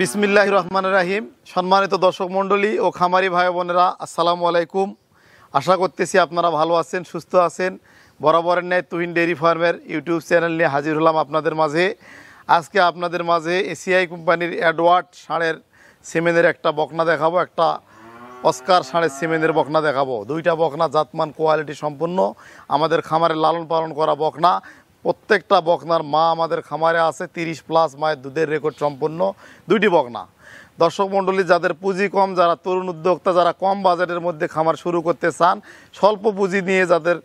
বিসমিল্লাহির রহমানির রহিম। সম্মানিত দর্শক মণ্ডলী ও খামারি ভাই বোনেরা, আসসালামু আলাইকুম। আশা করতেছি আপনারা ভালো আছেন, সুস্থ আছেন। বরাবরের ন্যায় তুহিন ডেইরি ফার্মের ইউটিউব চ্যানেল নিয়ে হাজির হলাম আপনাদের মাঝে। আজকে আপনাদের মাঝে এসিআই কোম্পানির অ্যাডওয়ার্ড ষাঁড়ের সিমেনের একটা বকনা দেখাবো, একটা অস্কার ষাঁড়ের সিমেনের বকনা দেখাবো। দুইটা বকনা জাতমান কোয়ালিটি সম্পন্ন, আমাদের খামারে লালন পালন করা বকনা। প্রত্যেকটা বকনার মা আমাদের খামারে আছে, 30+ মায়ের দুধের রেকর্ড সম্পন্ন দুইটি বকনা। দর্শক মণ্ডলী, যাদের পুঁজি কম, যারা তরুণ উদ্যোক্তা, যারা কম বাজেটের মধ্যে খামার শুরু করতে চান, স্বল্প পুঁজি নিয়ে যাদের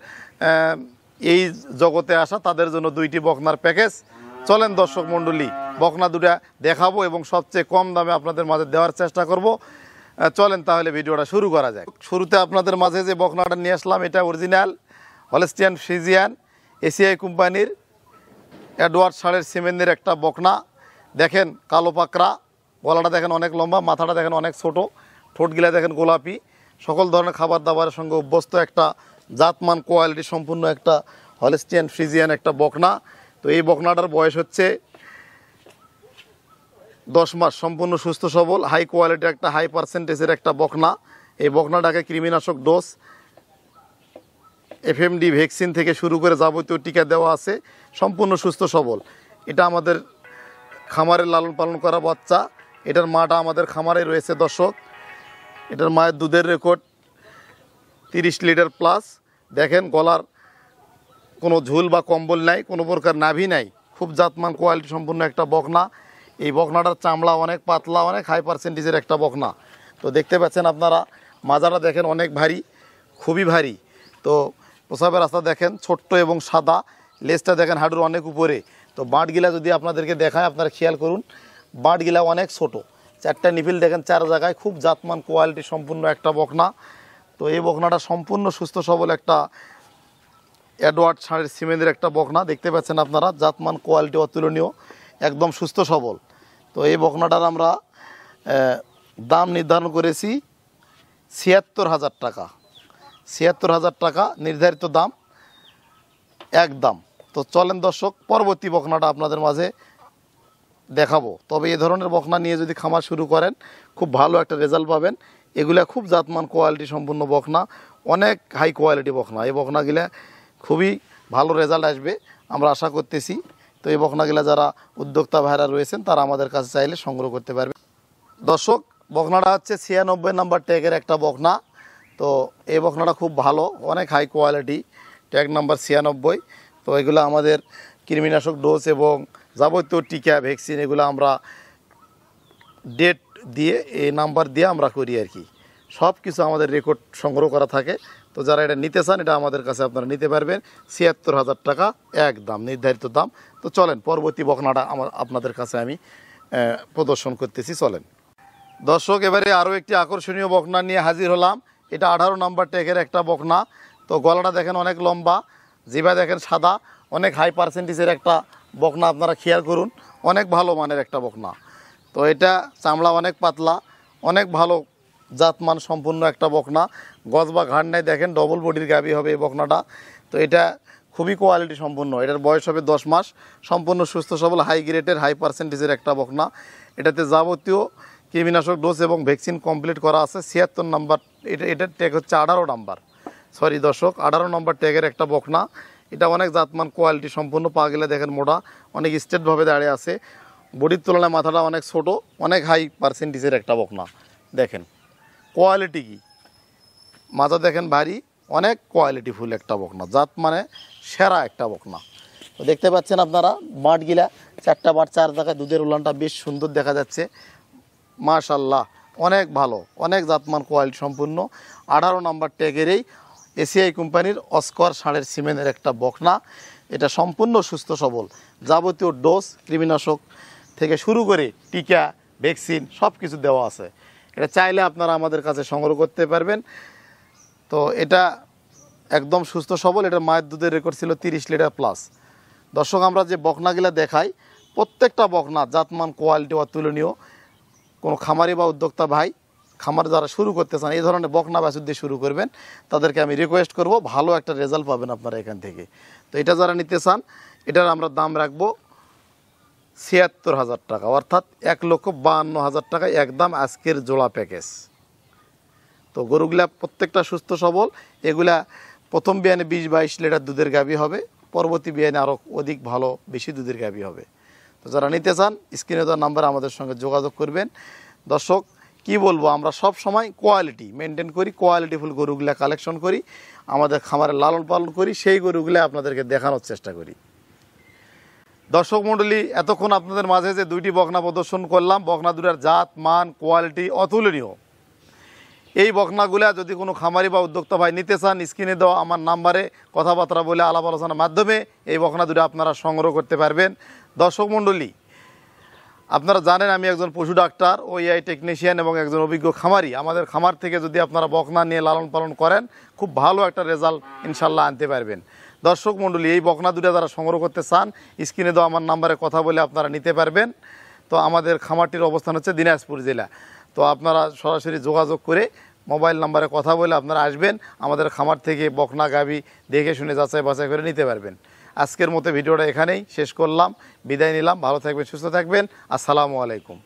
এই জগতে আসা, তাদের জন্য দুইটি বকনার প্যাকেজ। চলেন দর্শক মণ্ডলী, বকনা দুটা দেখাবো এবং সবচেয়ে কম দামে আপনাদের মাঝে দেওয়ার চেষ্টা করব। চলেন তাহলে ভিডিওটা শুরু করা যায়। শুরুতে আপনাদের মাঝে যে বকনাটা নিয়ে আসলাম, এটা অরিজিনাল হলস্টিয়ান ফ্রিজিয়ান এসিআই কোম্পানির অ্যাডওয়ার্ড ষাঁড়ের সিমেনের একটা বকনা। দেখেন কালো পাকড়া, গলাটা দেখেন অনেক লম্বা, মাথাটা দেখেন অনেক ছোট, ঠোঁটগিলা দেখেন গোলাপি। সকল ধরনের খাবার দাবারের সঙ্গে অভ্যস্ত একটা জাতমান কোয়ালিটি সম্পূর্ণ একটা হলস্টিয়ান ফ্রিজিয়ান একটা বকনা। তো এই বকনাটার বয়স হচ্ছে 10 মাস, সম্পূর্ণ সুস্থ সবল, হাই কোয়ালিটির একটা হাই পার্সেন্টেজের একটা বকনা। এই বকনাটাকে কৃমিনাশক ডোজ, FMD ভ্যাকসিন থেকে শুরু করে যাবতীয় টিকা দেওয়া আছে, সম্পূর্ণ সুস্থ সবল। এটা আমাদের খামারে লালন পালন করা বাচ্চা। এটার মাটা আমাদের খামারে রয়েছে দর্শক। এটার মায়ের দুধের রেকর্ড 30 লিটার প্লাস। দেখেন গলার কোনো ঝুল বা কম্বল নাই, কোনো প্রকার নাভি নাই, খুব জাতমান কোয়ালিটি সম্পূর্ণ একটা বকনা। এই বকনাটার চামড়া অনেক পাতলা, অনেক হাই পার্সেন্টেজের একটা বকনা। তো দেখতে পাচ্ছেন আপনারা, মাজাটা দেখেন অনেক ভারী, খুবই ভারী। তো প্রসাবের রাস্তা দেখেন ছোট্ট এবং সাদা, লেজটা দেখেন হাঁটুর অনেক উপরে। তো বাঁটগিলা যদি আপনাদেরকে দেখায়, আপনারা খেয়াল করুন, বাঁটগিলা অনেক ছোট, 4টা নিপিল দেখেন 4 জায়গায়, খুব জাতমান কোয়ালিটি সম্পূর্ণ একটা বকনা। তো এই বকনাটা সম্পূর্ণ সুস্থ সবল একটা অ্যাডওয়ার্ড ষাঁড়ের সিমেনের একটা বকনা। দেখতে পাচ্ছেন আপনারা, জাতমান কোয়ালিটি অতুলনীয়, একদম সুস্থ সবল। তো এই বকনাটার আমরা দাম নির্ধারণ করেছি 76,000 টাকা। 76,000 টাকা নির্ধারিত দাম, একদম। তো চলেন দর্শক, পরবর্তী বকনাটা আপনাদের মাঝে দেখাবো। তবে এই ধরনের বকনা নিয়ে যদি খামার শুরু করেন, খুব ভালো একটা রেজাল্ট পাবেন। এগুলা খুব জাতমান কোয়ালিটি সম্পূর্ণ বকনা, অনেক হাই কোয়ালিটি বকনা। এই বকনাগুলা খুবই ভালো রেজাল্ট আসবে আমরা আশা করতেছি। তো এই বকনাগুলা যারা উদ্যোক্তা ভাইরা রয়েছেন, তারা আমাদের কাছে চাইলে সংগ্রহ করতে পারবে। দর্শক, বকনাটা হচ্ছে 96 নাম্বার ট্যাগের একটা বকনা। তো এই বকনাটা খুব ভালো, অনেক হাই কোয়ালিটি, ট্যাগ নাম্বার 96। তো এগুলো আমাদের কৃমিনাশক ডোজ এবং যাবতীয় টিকা ভ্যাকসিন, এগুলো আমরা ডেট দিয়ে, এই নাম্বার দিয়ে আমরা করি আর কি। সব কিছু আমাদের রেকর্ড সংগ্রহ করা থাকে। তো যারা এটা নিতে চান, এটা আমাদের কাছে আপনারা নিতে পারবেন। 76,000 টাকা একদম নির্ধারিত দাম। তো চলেন পরবর্তী বকনাটা আপনাদের কাছে আমি প্রদর্শন করতেছি। চলেন দর্শক, এবারে আরও একটি আকর্ষণীয় বকনা নিয়ে হাজির হলাম। এটা 18 নাম্বার ট্যাগের একটা বকনা। তো গলাটা দেখেন অনেক লম্বা, জিভা দেখেন সাদা, অনেক হাই পার্সেন্টেজের একটা বকনা। আপনারা খেয়াল করুন, অনেক ভালো মানের একটা বকনা। তো এটা চামড়া অনেক পাতলা, অনেক ভালো জাতমান সম্পূর্ণ একটা বকনা। গজ বা ঘাড় নাই, দেখেন ডবল বডির গাভী হবে এই বকনাটা। তো এটা খুবই কোয়ালিটি সম্পূর্ণ। এটার বয়স হবে 10 মাস, সম্পূর্ণ সুস্থ সবল, হাই গ্রেডের হাই পার্সেন্টেজের একটা বকনা। এটাতে যাবতীয় কৃমিনাশক ডোজ এবং ভ্যাকসিন কমপ্লিট করা আছে। 76 নাম্বার, এটার ট্যাগ হচ্ছে 18 নাম্বার, সরি দর্শক, 18 নম্বর ট্যাগের একটা বকনা। এটা অনেক জাতমান কোয়ালিটি সম্পূর্ণ। পা গেলে দেখেন মোটা, অনেক স্ট্রেটভাবে দাঁড়িয়ে আছে, বডির তুলনায় মাথাটা অনেক ছোট, অনেক হাই পার্সেন্টেজের একটা বকনা। দেখেন কোয়ালিটি কি, মাথা দেখেন ভারী, অনেক কোয়ালিটি ফুল একটা বকনা, জাত মানে সেরা একটা বকনা। তো দেখতে পাচ্ছেন আপনারা, বাঁটগিলা 4টা বাঁট, 4 জায়গায় দুধের উলানটা বেশ সুন্দর দেখা যাচ্ছে, মাশাল্লাহ অনেক ভালো, অনেক জাতমান কোয়ালিটি সম্পূর্ণ। 18 নম্বর ট্যাগেরই এসিআই কোম্পানির অস্কার ষাঁড়ের সিমেনের একটা বকনা। এটা সম্পূর্ণ সুস্থ সবল, যাবতীয় ডোজ কৃমিনাশক থেকে শুরু করে টিকা ভ্যাকসিন সব কিছু দেওয়া আছে। এটা চাইলে আপনারা আমাদের কাছে সংগ্রহ করতে পারবেন। তো এটা একদম সুস্থ সবল। এটার মায়ের দুধের রেকর্ড ছিল 30 লিটার প্লাস। দর্শক, আমরা যে বকনাগুলা দেখাই প্রত্যেকটা বকনা জাতমান কোয়ালিটি অতুলনীয়। কোনো খামারি বা উদ্যোক্তা ভাই খামার যারা শুরু করতে চান, এই ধরনের বকনা বাছুর দিয়ে শুরু করবেন, তাদেরকে আমি রিকোয়েস্ট করব, ভালো একটা রেজাল্ট পাবেন আপনারা এখান থেকে। তো এটা যারা নিতে চান, এটার আমরা দাম রাখবো ৭৬,০০০ টাকা, অর্থাৎ ১,৫২,০০০ টাকা একদম আজকের জোড়া প্যাকেজ। তো গরুগুলা প্রত্যেকটা সুস্থ সবল। এগুলা প্রথম বিয়ানে ২০-২২ লিটার দুধের গাভী হবে, পরবর্তী বিয়ানে আরও অধিক ভালো বেশি দুধের গাভী হবে। তো যারা নিতে চান স্ক্রিনে দেওয়া নাম্বারে আমাদের সঙ্গে যোগাযোগ করবেন। দর্শক, কি বলবো, আমরা সব সময় কোয়ালিটি মেনটেন করি, কোয়ালিটিফুল গরুগুলা কালেকশন করি, আমাদের খামারে লালন পালন করি, সেই গরুগুলা আপনাদেরকে দেখানোর চেষ্টা করি। দর্শক মণ্ডলী, এতক্ষণ আপনাদের মাঝে যে দুইটি বকনা প্রদর্শন করলাম, বকনা দুটার জাত মান কোয়ালিটি অতুলনীয়। এই বকনাগুলা যদি কোনো খামারি বা উদ্যোক্তা ভাই নিতে চান, স্ক্রিনে দেওয়া আমার নাম্বারে কথাবার্তা বলে আলাপ আলোচনার মাধ্যমে এই বকনা দুটো আপনারা সংগ্রহ করতে পারবেন। দর্শক মণ্ডলী, আপনারা জানেন আমি একজন পশু ডাক্তার ও এআই টেকনিশিয়ান এবং একজন অভিজ্ঞ খামারি। আমাদের খামার থেকে যদি আপনারা বকনা নিয়ে লালন পালন করেন, খুব ভালো একটা রেজাল্ট ইনশাল্লাহ আনতে পারবেন। দর্শক মণ্ডলী, এই বকনা দুটো যারা সংগ্রহ করতে চান, স্ক্রিনে দেওয়া আমার নাম্বারে কথা বলে আপনারা নিতে পারবেন। তো আমাদের খামারটির অবস্থান হচ্ছে দিনাজপুর জেলা। তো আপনারা সরাসরি যোগাযোগ করে মোবাইল নাম্বারে কথা বলে আপনারা আসবেন, আমাদের খামার থেকে বকনা গাভী দেখে শুনে যাচাই বাছাই করে নিতে পারবেন। আজকের মতো ভিডিওটা এখানেই শেষ করলাম, বিদায় নিলাম। ভালো থাকবেন, সুস্থ থাকবেন। আসসালামু আলাইকুম।